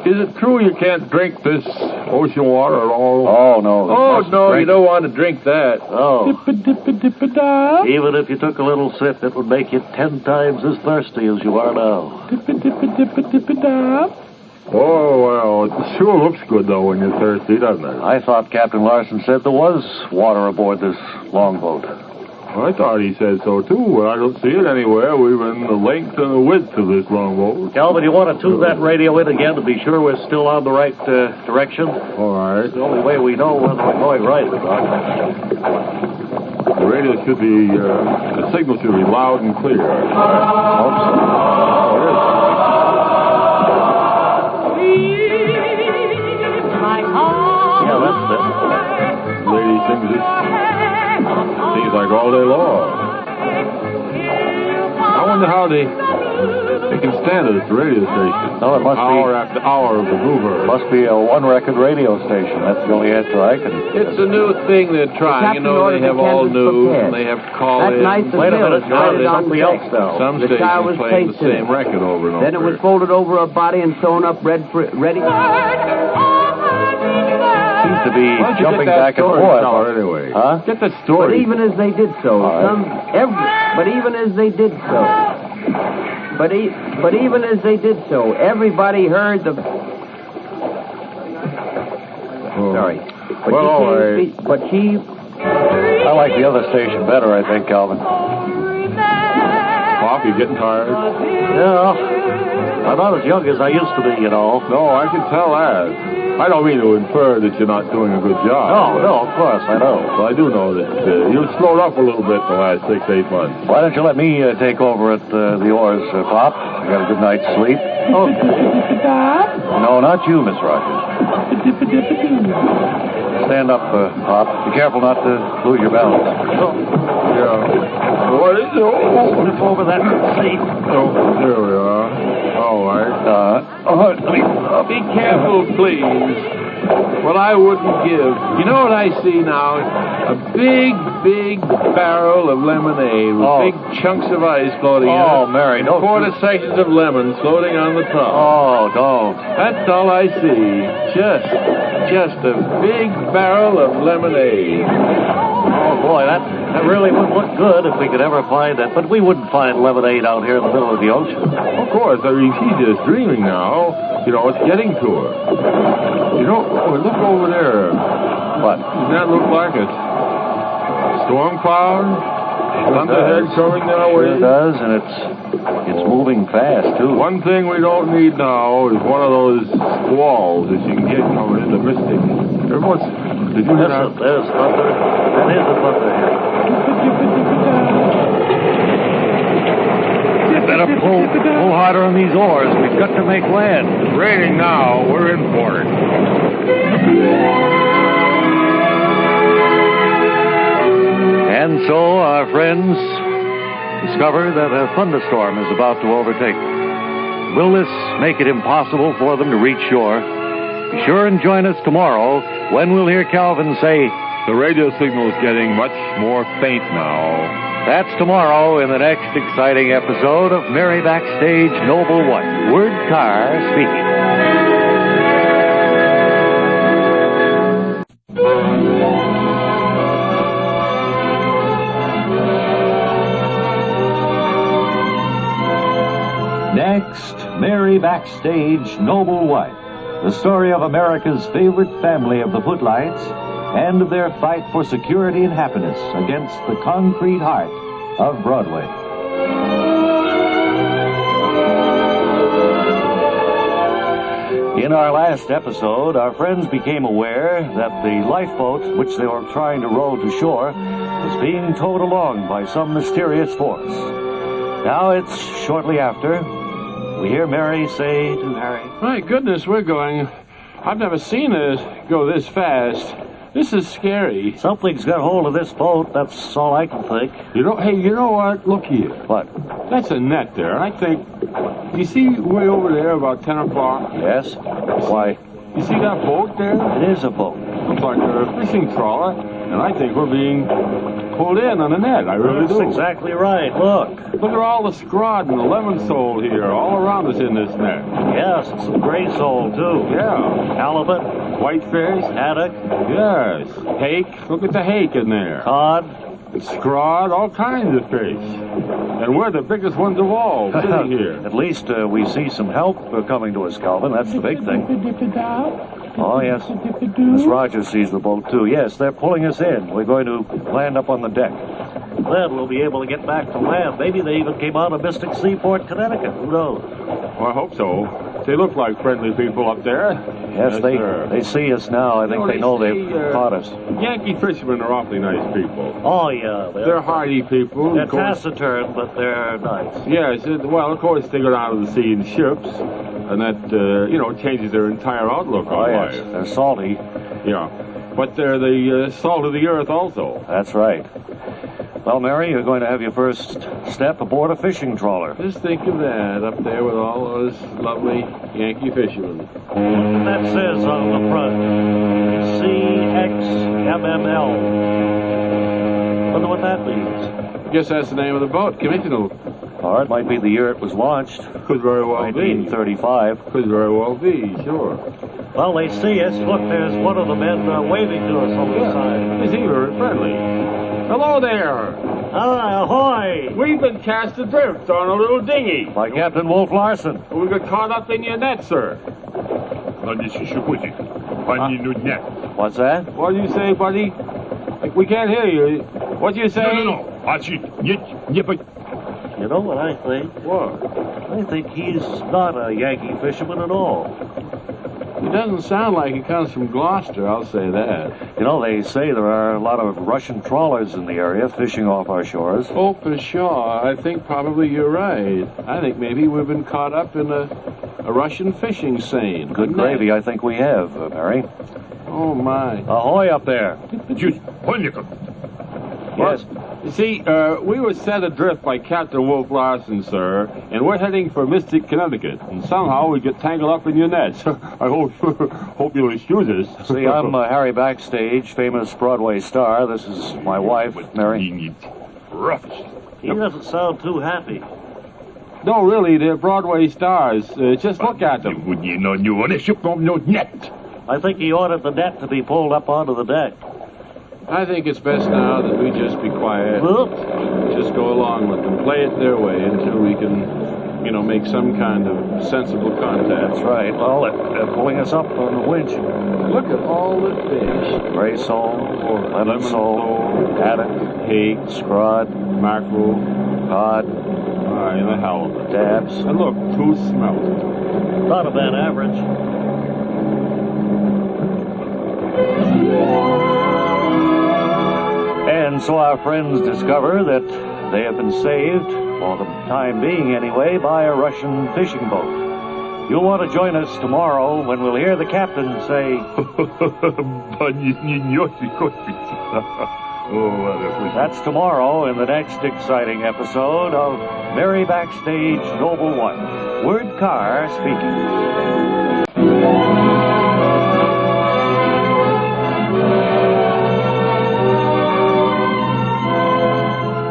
Is it true you can't drink this ocean water at all? Oh, no. Oh, no, you don't want to drink that. Oh. Dippa-dippa-dippa-da. Even if you took a little sip, it would make you 10 times as thirsty as you are now. Dippa-dippa-dippa-dippa-da. Oh, well, it sure looks good, though, when you're thirsty, doesn't it? I thought Captain Larson said there was water aboard this longboat. I thought he said so, too. Well, I don't see it anywhere. We've in the length and the width of this longboat. Calvin, you want to tune that radio in again to be sure we're still on the right direction? All right. It's the only way we know whether we're going right or not. The radio should be, the signal should be loud and clear. I hope so. Yeah, that's it. The lady sings it. Seems like all day long. I wonder how they can stand it at the radio station. Oh, it must hour after hour of the Bluebird. Must be a one-record radio station. That's the only answer I can. It's a new thing they're trying. You know, they have all news, and they have call-in. Wait a minute, now there's something else now. The Some child stations was playing the pasted. same record over and over. Then it was folded over a body and sewn up ready. Seems to be Why don't you jumping get that back and story forth. now, anyway? Huh? Get the But story. even as they did so, everybody heard the. Sorry. But Well, all right. I like the other station better, I think, Calvin. Pop, you getting tired? Yeah. I'm not as young as I used to be, you know. No, I can tell that. I don't mean to infer that you're not doing a good job. No, of course, I know. Well, I do know that you've slowed up a little bit the last 6-8 months. Why don't you let me take over at the oars, Pop? I got a good night's sleep. Oh. No, not you, Miss Rogers. Stand up, Pop. Be careful not to lose your balance. Yeah. What is it? Flip over that seat. Oh, there we are. All right. Be careful, please. What I wouldn't give. You know what I see now? A big barrel of lemonade with big chunks of ice floating in it. Oh, Mary, don't. Quarter sections of lemon floating on the top. Oh, don't. That's all I see. Just a big barrel of lemonade. Oh, boy, that really would look good if we could ever find that. But we wouldn't find lemonade out here in the middle of the ocean. Of course. I mean, she's just dreaming now. You know, it's getting to her. You know, look over there. What? Doesn't that look like a storm cloud? Thunderhead coming our way? Sure does, and it's moving fast, too. One thing we don't need now is one of those squalls that you can get coming into Mystic. Did you hear that? There's thunder. That is a thunder here. Better pull harder on these oars. We've got to make land. It's raining now. We're in for it. And so our friends discover that a thunderstorm is about to overtake them. Will this make it impossible for them to reach shore? Be sure and join us tomorrow when we'll hear Calvin say, The radio signal is getting much more faint now. that's tomorrow in the next exciting episode of Mary Backstage Noble Wife. Word Carr speaking. Next, Mary Backstage Noble Wife. The story of America's favorite family of the Footlights and of their fight for security and happiness against the concrete heart of Broadway. In our last episode, our friends became aware that the lifeboat which they were trying to row to shore was being towed along by some mysterious force. Now it's shortly after. We hear Mary say to Harry, My goodness, we're going. I've never seen it go this fast. This is scary. Something's got hold of this boat. That's all I can think. You know what? Look here. What? That's a net there. I think... You see way over there about 10 o'clock? Yes? Why? You see that boat there? It is a boat. Looks like a fishing trawler, and I think we're being pulled in on a net. I really do. That's exactly right. Look. Look at all the scrod and the lemon sole here, all around us in this net. Yes, and some gray sole, too. Yeah. Halibut. Whitefish. Haddock. Yes. Hake. Look at the hake in there. Cod. Scrod, all kinds of fish. And we're the biggest ones of all, sitting here. At least we see some help coming to us, Calvin. That's the big thing. Oh, yes. Miss Rogers sees the boat, too. Yes, they're pulling us in. We're going to land up on the deck. Then we'll be able to get back to land. Maybe they even came out of Mystic Seaport, Connecticut. Who knows? Well, I hope so. They look like friendly people up there. Yes, they see us now. I think they know they've caught us. Yankee fishermen are awfully nice people. Oh, yeah. They're hardy people. They're taciturn, but they're nice. Yes, well, of course, they go down to the sea in ships, and that, changes their entire outlook on life. Yes, they're salty. Yeah, but they're the salt of the earth also. That's right. Well, Mary, you're going to have your first step aboard a fishing trawler. Just think of that, up there with all those lovely Yankee fishermen. That says on the front, CXMML. Wonder what that means. I guess that's the name of the boat, Commissioner. Or it might be the year it was launched. Could very well 1935. Could very well be, sure. Well, they see us. Look, there's one of the men waving to us on the side. Is he very friendly? Hello there. Ahoy. We've been cast adrift on a little dinghy. By Captain Wolf Larson. We got caught up in your net, sir. What's that? What do you say, buddy? We can't hear you. What do you say? No. You know what I think? What? I think he's not a Yankee fisherman at all. He doesn't sound like he comes from Gloucester, I'll say that. You know, they say there are a lot of Russian trawlers in the area fishing off our shores. Oh, for sure. I think probably you're right. I think maybe we've been caught up in a Russian fishing seine. Good gravy, I think we have, Mary. Oh, my. Ahoy up there. Yes. You see, we were set adrift by Captain Wolf Larson, sir, and we're heading for Mystic, Connecticut. And somehow we get tangled up in your nets. I hope you'll excuse us. See, I'm Harry Backstage, famous Broadway star. This is my wife, Mary. He doesn't sound too happy. No, really, they're Broadway stars. Just look at them. I think he ordered the net to be pulled up onto the deck. I think it's best now that we just be quiet. Just go along with them. Play it their way until we can, make some kind of sensible contact. That's right. Well, they're pulling us up on the winch. Look at all the fish. Gray sole, lemon sole, haddock, hake, scrod, mackerel, cod, the halibut. dabs. And look, 2 smelt. Not a bad average. And so our friends discover that they have been saved, for the time being anyway, by a Russian fishing boat. You'll want to join us tomorrow when we'll hear the captain say... That's tomorrow in the next exciting episode of Mary Backstage Noble Wife. Word Carr speaking.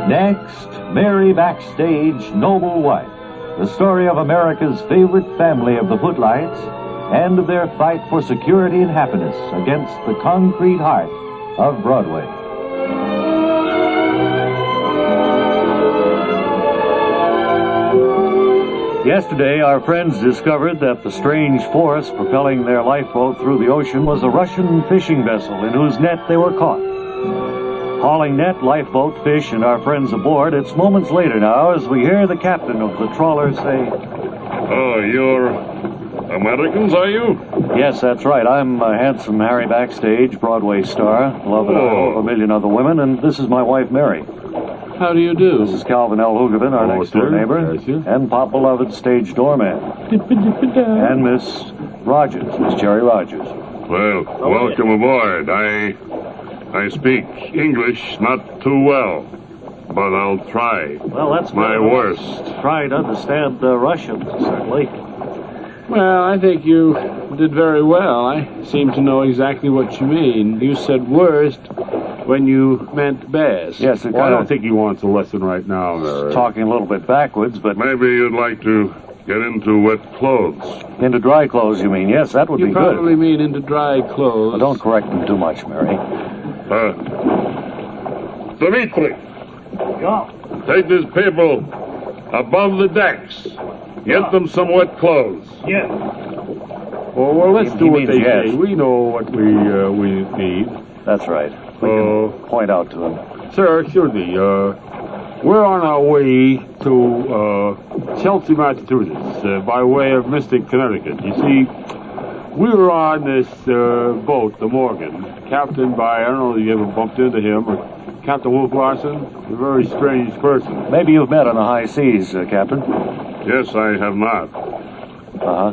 Next, Mary Backstage Noble Wife, the story of America's favorite family of the Footlights and their fight for security and happiness against the concrete heart of Broadway. Yesterday, our friends discovered that the strange force propelling their lifeboat through the ocean was a Russian fishing vessel in whose net they were caught. Hauling net, lifeboat, fish, and our friends aboard, it's moments later now as we hear the captain of the trawler say... Oh, you're Americans, are you? Yes, that's right. I'm handsome Harry Backstage, Broadway star, beloved of a million other women, and this is my wife, Mary. How do you do? This is Calvin L. Hoogervin, our next-door neighbor, and Pop Beloved stage doorman. And Miss Rogers, Miss Cherry Rogers. Well, welcome aboard. I speak English not too well, but I'll try. Well, that's my worst. Try to understand Russian, certainly. Well, I think you did very well. I seem to know exactly what you mean. You said worst when you meant best. Yes, I don't think he wants a lesson right now. Talking a little bit backwards, but... Maybe you'd like to get into wet clothes. Into dry clothes, you mean? Yes, that would be good. You probably mean into dry clothes. Well, don't correct him too much, Mary. Dmitri! Yeah. Take these people above the decks. Get them some wet clothes. Yes. Well, let's do what they yes. say. We know what we need. That's right. We can point out to them. Sir, excuse me. We're on our way to Chelsea, Massachusetts, by way of Mystic, Connecticut. You see, we were on this boat, the Morgan, captained by, I don't know if you ever bumped into him, or Captain Wolf Larson, a very strange person. Maybe you've met on the high seas, Captain. Yes, I have not. Uh-huh.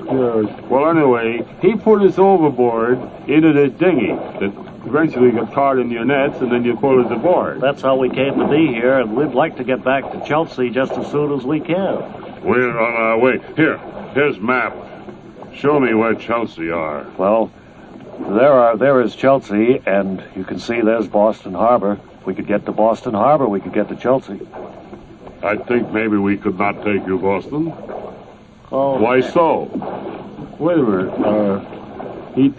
Yes. Well, anyway, he put us overboard into this dinghy that eventually got caught in your nets, and then you pull us aboard. That's how we came to be here, and we'd like to get back to Chelsea just as soon as we can. We're on our way. Here's map. Show me where Chelsea are. Well, there is Chelsea, and you can see there's Boston Harbor. If we could get to Boston Harbor, we could get to Chelsea. I think maybe we could not take you, Boston. Oh. Why so? Wait a minute.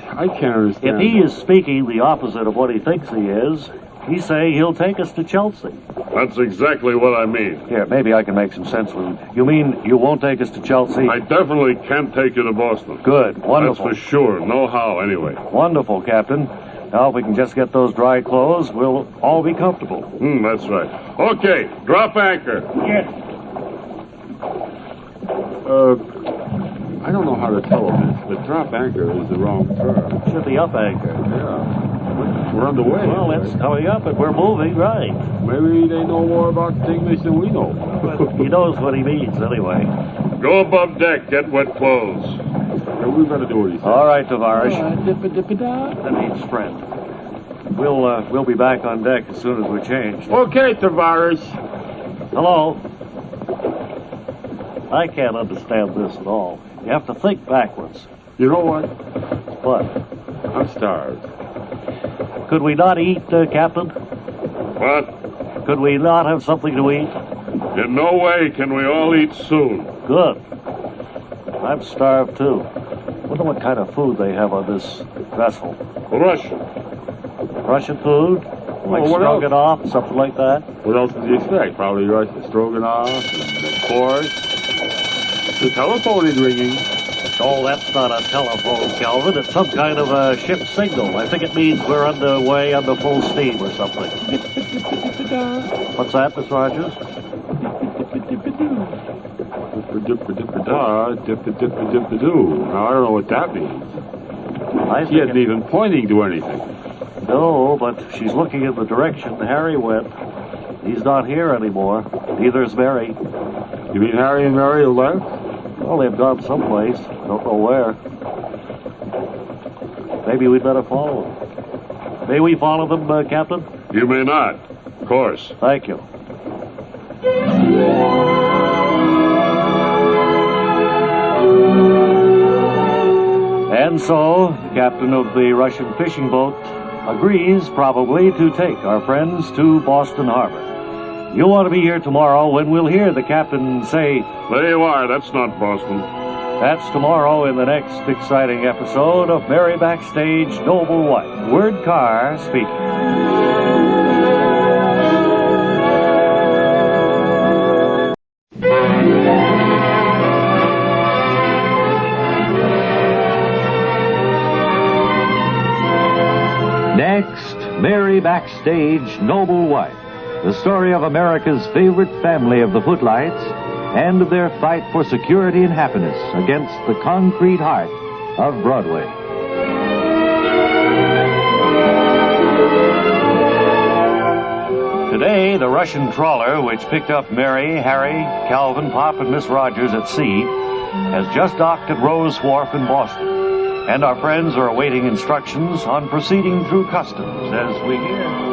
I can't understand. If he is speaking the opposite of what he thinks he is, he's saying he'll take us to Chelsea. That's exactly what I mean. Here, maybe I can make some sense with him. You mean you won't take us to Chelsea? I definitely can't take you to Boston. Good. Wonderful. That's for sure. No how, anyway. Wonderful, Captain. Now, if we can just get those dry clothes, we'll all be comfortable. That's right. Okay, drop anchor. Yes. I don't know how to tell him this, but drop anchor is the wrong term. Should be up anchor. Yeah. We're underway. Well, it's coming up and we're moving, right. Maybe they know more about English than we know. He knows what he means, anyway. Go above deck, get wet clothes. Yeah, we better do what he says. All right, Tavares. That means friend. We'll be back on deck as soon as we're changed. Okay, Tavares. Hello. I can't understand this at all. You have to think backwards. You know what? What? I'm starved. Could we not eat, Captain? What? Could we not have something to eat? In no way can we all eat soon. Good. I'm starved, too. Wonder what kind of food they have on this vessel. Russian. Russian food? Like stroganoff, something like that? What else did you expect? Probably Russian stroganoff, and of course, the telephone is ringing. Oh, that's not a telephone, Calvin. It's some kind of a ship signal. I think it means we're underway under full steam or something. What's that, Miss Rogers? Now, I don't know what that means. She isn't even pointing to anything. No, but she's looking in the direction Harry went. He's not here anymore. Neither is Mary. You mean Harry and Mary are left? Well, they've gone someplace. Don't know where. Maybe we'd better follow them. May we follow them, Captain? You may not. Of course. Thank you. And so, the captain of the Russian fishing boat agrees, probably, to take our friends to Boston Harbor. You'll want to be here tomorrow when we'll hear the captain say, There you are. That's not Boston. That's tomorrow in the next exciting episode of Mary Backstage Noble Wife. Word Carr speaking. Next, Mary Backstage Noble Wife. The story of America's favorite family of the footlights and their fight for security and happiness against the concrete heart of Broadway. Today, the Russian trawler, which picked up Mary, Harry, Calvin, Pop, and Miss Rogers at sea, has just docked at Rose Wharf in Boston. And our friends are awaiting instructions on proceeding through customs as we hear.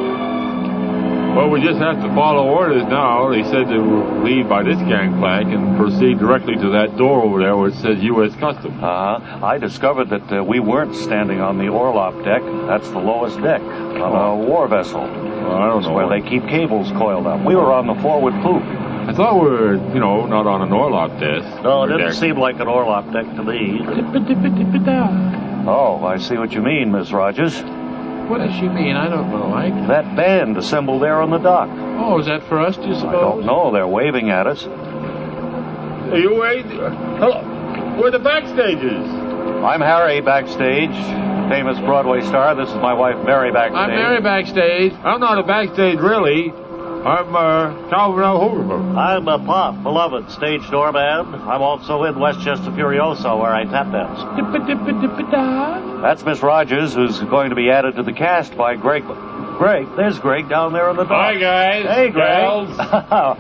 Well, we just have to follow orders now. They said to leave by this gangplank and proceed directly to that door over there where it says U.S. Customs. I discovered that we weren't standing on the orlop deck. That's the lowest deck on a war vessel. Well, I don't know. Where they keep cables coiled up. We were on the forward poop. I thought we were, not on an orlop desk. No, it didn't seem like an orlop deck to me. Oh, I see what you mean, Miss Rogers. What does she mean? I don't know, Ike. That band assembled there on the dock. Oh, is that for us, do you suppose? I don't know. They're waving at us. Are you waiting? Hello. We're the Backstagers. I'm Harry Backstage, famous Broadway star. This is my wife, Mary Backstage. I'm Mary Backstage. I'm not a Backstage, really. I'm Calvin L. Hooverman. I'm Pop, beloved stage doorman. I'm also in Westchester Furioso, where I tap dance. That's Miss Rogers, who's going to be added to the cast by Greg. Greg, there's Greg down there in the dock. Hi, guys. Hey, Greg. Gals.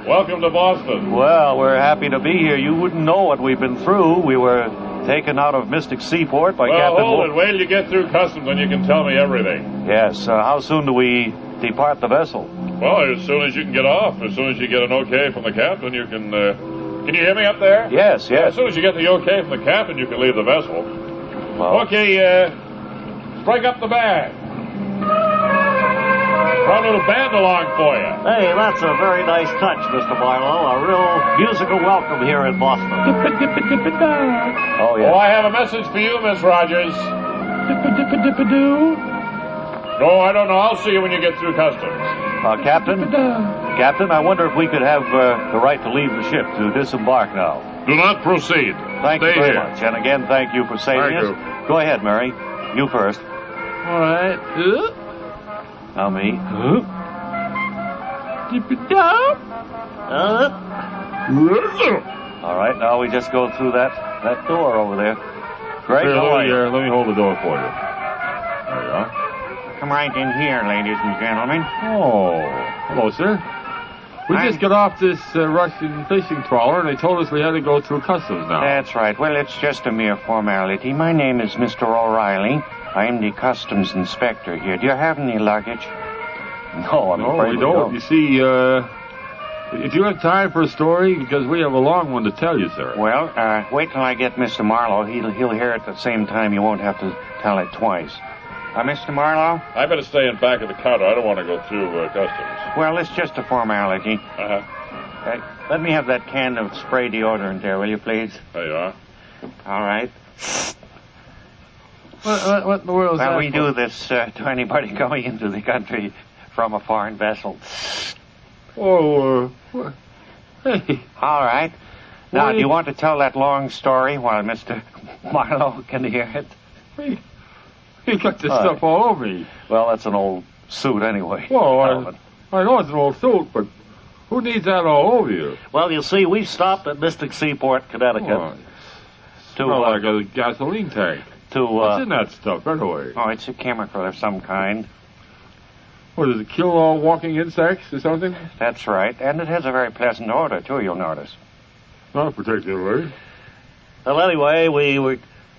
Welcome to Boston. Well, we're happy to be here. You wouldn't know what we've been through. We were taken out of Mystic Seaport by Captain... Well, hold it. Wait till you get through customs and you can tell me everything. Yes. How soon do we depart the vessel? Well, as soon as you can get off. As soon as you get an okay from the captain, you can... Can you hear me up there? Yes. As soon as you get the okay from the captain, you can leave the vessel. Well, okay, strike up the band. Brought a little band along for you. Hey, that's a very nice touch, Mr. Barlow. A real musical welcome here in Boston. Oh, yeah. Oh, I have a message for you, Miss Rogers. No, I don't know. I'll see you when you get through customs. Captain, I wonder if we could have the right to leave the ship, to disembark now. Do not proceed. Thank you Stay very here. much. And again, thank you for saving Thank us. you. Go ahead, Mary. You first. All right. Now me. All right, now we just go through that door over there. Greg, Here, how are you? let me hold the door for you. There you are. Come right in here, ladies and gentlemen. Oh, hello, sir. We just got off this Russian fishing trawler, and they told us we had to go through customs now. That's right. Well, it's just a mere formality. My name is Mr. O'Reilly. I'm the customs inspector here. Do you have any luggage? No, I'm afraid we don't. You see, if you have time for a story, because we have a long one to tell you, sir. Well, wait till I get Mr. Marlowe. He'll hear it at the same time. You won't have to tell it twice. Mr. Marlowe? I better stay in back of the counter. I don't want to go through customs. Well, it's just a formality. Uh-huh. Let me have that can of spray deodorant there, will you, please? There you are. All right. What in the world is that? Well, we do this to anybody coming into the country from a foreign vessel. Oh, hey. All right. Now, do you want to tell that long story while Mr. Marlowe can hear it? Hey. You got this stuff all over me. Well, that's an old suit anyway. Well, I know it's an old suit, but who needs that all over you? Well, you see, we stopped at Mystic Seaport, Connecticut. Oh, smell like a gasoline tank. What's in that stuff, anyway? Oh, it's a chemical of some kind. What, does it kill all walking insects or something? That's right. And it has a very pleasant odor, too, you'll notice. Not particularly. Well, anyway, we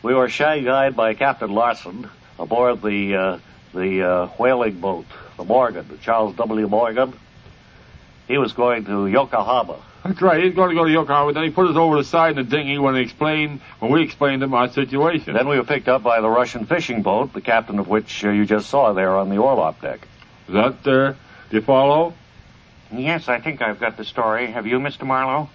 were shanghaied by Captain Larson aboard the whaling boat, the Morgan, the Charles W. Morgan. He was going to Yokohama. That's right. He's going to go to Yokohama. Then he put us over the side in the dinghy when we explained to him our situation. Then we were picked up by the Russian fishing boat, the captain of which you just saw there on the orlop deck. Is that do you follow? Yes, I think I've got the story. Have you, Mr. Marlowe?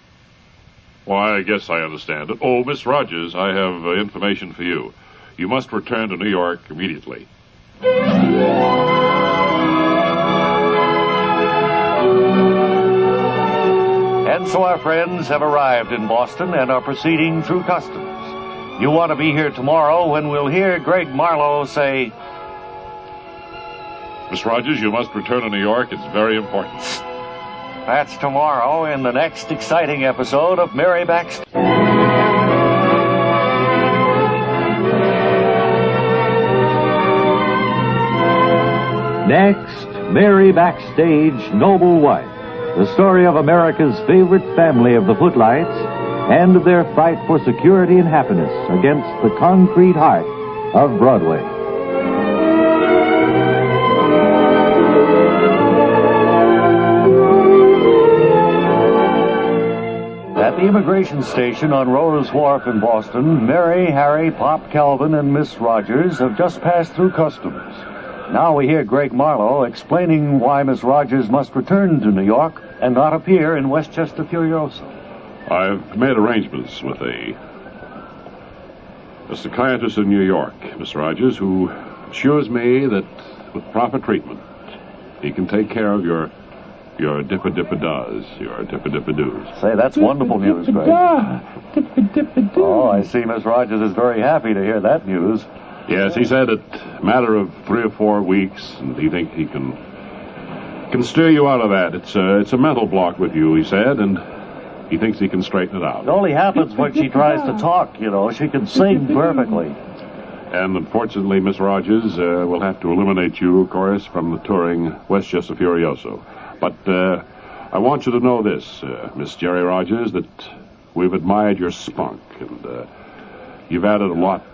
Why, I guess I understand it. Oh, Miss Rogers, I have information for you. You must return to New York immediately. And so our friends have arrived in Boston and are proceeding through customs. You want to be here tomorrow when we'll hear Greg Marlowe say, Miss Rogers, you must return to New York. It's very important. That's tomorrow in the next exciting episode of Mary Backstage. Next, Mary Backstage, Noble Wife, the story of America's favorite family of the Footlights and their fight for security and happiness against the concrete heart of Broadway. At the immigration station on Rose Wharf in Boston, Mary, Harry, Pop Calvin, and Miss Rogers have just passed through customs. Now we hear Greg Marlowe explaining why Miss Rogers must return to New York and not appear in Westchester Furioso. I've made arrangements with a psychiatrist in New York, Miss Rogers, who assures me that with proper treatment, he can take care of your dippa-dippa-does, your dippa-dippa-doos. Say, that's wonderful news, Greg. Oh, I see Miss Rogers is very happy to hear that news. Yes, he said it a matter of 3 or 4 weeks, and he thinks he can steer you out of that. It's a mental block with you, he said, and he thinks he can straighten it out. It only happens when she tries to talk, you know. She can sing perfectly. And unfortunately, Miss Rogers, will have to eliminate you, of course, from the touring Westchester Furioso. But I want you to know this, Miss Jerry Rogers, that we've admired your spunk, and you've added a lot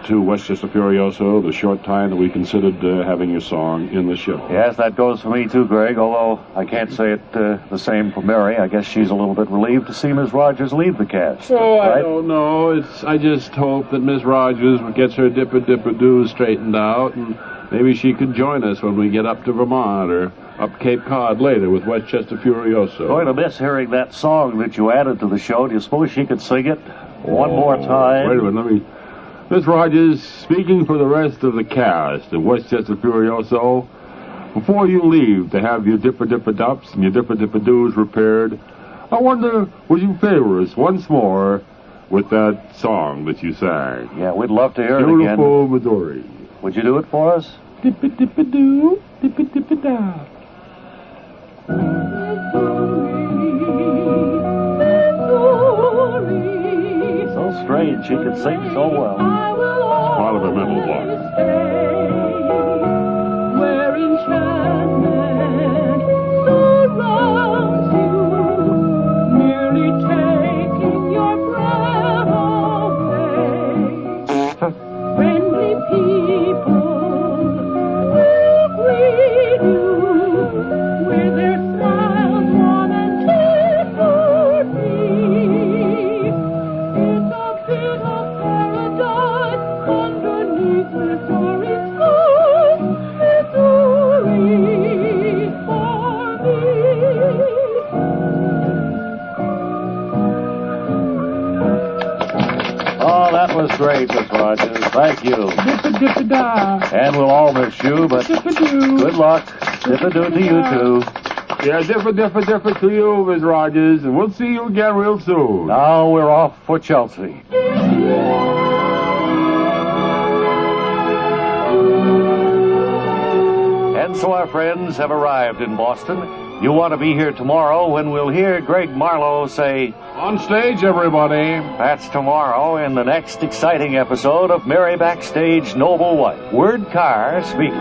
to Westchester Furioso the short time that we considered having your song in the show. Yes, that goes for me too, Greg, although I can't say it the same for Mary. I guess she's a little bit relieved to see Miss Rogers leave the cast. Oh, right? I don't know. I just hope that Miss Rogers gets her dippa-dippa-doo straightened out, and maybe she could join us when we get up to Vermont or up Cape Cod later with Westchester Furioso. Going to miss hearing that song that you added to the show. Do you suppose she could sing it one more time? Wait a minute, Miss Rogers, speaking for the rest of the cast of Westchester Furioso, before you leave to have your dippa-dippa-dups and your dippa-dippa-doos repaired, I wonder, would you favor us once more with that song that you sang? Yeah, we'd love to hear it again. Beautiful Midori. Would you do it for us? Dippa-dippa-doo, dippa-dippa-da. So strange, she could sing so well. It's part of a mental block. Where enchantment surrounds you, merely taking your breath away. Friendly people will greet you with their smiles warm and tearful. It's a bit of paradise underneath Missouri skies. Missouri for me. Oh, that was great, Miss Rogers. Thank you. Dippa-dippa-da. And we'll all miss you, but good luck. Dippa-doo to you, too. Yeah, dippa-dippa-dippa to you, Miss Rogers, and we'll see you again real soon. Now we're off for Chelsea. And so our friends have arrived in Boston. You want to be here tomorrow when we'll hear Greg Marlowe say, On stage, everybody. that's tomorrow in the next exciting episode of Mary Backstage Noble Wife. Word Carr speaking.